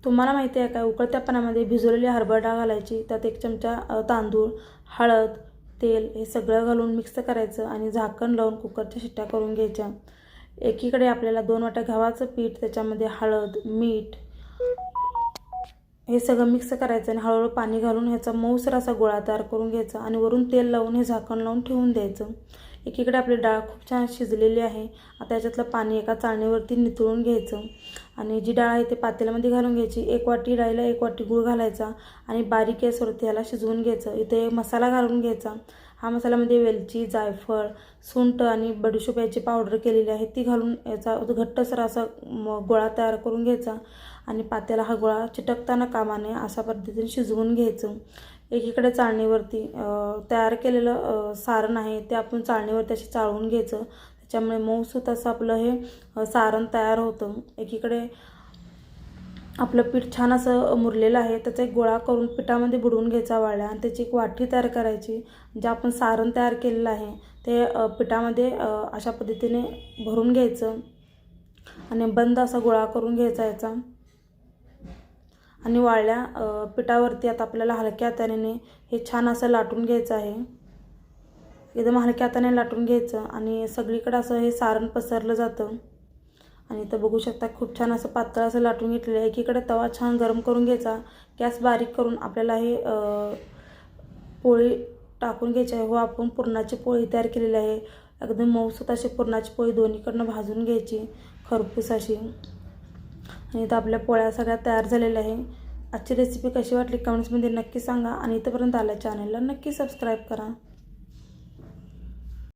तुम्हाला माहिती आहे का, उकळत्या पाण्यामध्ये भिजवलेली हरभरा डाळ घालायची, त्यात 1 चमचा तांदूळ, हळद, तेल हे सगळं घालून मिक्स करायचं आणि झाकण लावून कुकरच्या शिट्ट्या करून घ्यायच्या। एकीकडे आपल्याला 2 वाट्या गव्हाचं पीठ, त्याच्यामध्ये हळद, मीठ हे सगळं मिक्स करायचं आणि हळूहळू पाणी घालून ह्याचा मऊसर असा गोळा तयार करून घ्यायचा आणि वरून तेल लावून हे झाकण लावून ठेवून द्यायचं। एकीकडे आपली डाळ खूप छान शिजलेली आहे। आता याच्यातलं पाणी एका चाळणीवरती नितळून घ्यायचं आणि जी डाळ आहे ते पातेल्यामध्ये घालून घ्यायची। 1 वाटी डाळीला 1 वाटी गूळ घालायचा आणि बारीक गॅसवरती याला शिजवून घ्यायचं। इथे मसाला घालून घ्यायचा। हा मसाल्यामध्ये वेलची, जायफळ, सुंठ आणि बडीशेप याची पावडर केलेली आहे ती घालून याचा घट्टसर असा गोळा तयार करून घ्यायचा आणि पात्याला हा गोळा चिटकताना कामा नये अशा पद्धतीने शिजवून घ्यायचं। एकीकडे चाळणीवरती तयार केलेलं सारण आहे ते आपण चाळणीवरती अशी चाळून घ्यायचं, त्याच्यामुळे मऊसूत असं आपलं हे सारण तयार होतं। एकीकडे आपलं पीठ छान असं मुरलेलं आहे, त्याचा एक गोळा करून पिठामध्ये बुडवून घ्यायचा वाळल्या आणि त्याची एक वाटी तयार करायची। जे आपण सारण तयार केलेलं आहे ते पिठामध्ये अशा पद्धतीने भरून घ्यायचं आणि बंद असा गोळा करून घ्यायचा याचा आणि वाळल्या पिठावरती आता आपल्याला हलक्या हाताने हे छान असं लाटून घ्यायचं आहे। एकदम हलक्या हाताने लाटून घ्यायचं आणि सगळीकडे असं हे सारण पसरलं जातं आणि इथं बघू शकता खूप छान असं पातळ असं लाटून घेतलेलं आहे। एकीकडे तवा छान गरम करून घ्यायचा, गॅस बारीक करून आपल्याला हे पोळी टाकून घ्यायची आहे। आपण पुरणाची पोळी तयार केलेली आहे, एकदम मऊसूत अशी पुरणाची पोळी दोन्हीकडनं भाजून घ्यायची खरपूस अशी। आणि इथं आपल्या पोळ्या सगळ्या तयार झालेल्या आहे। आजची रेसिपी कशी वाटली कमेंट्समध्ये नक्की सांगा आणि इथपर्यंत आल्या चॅनलला नक्की सबस्क्राईब करा।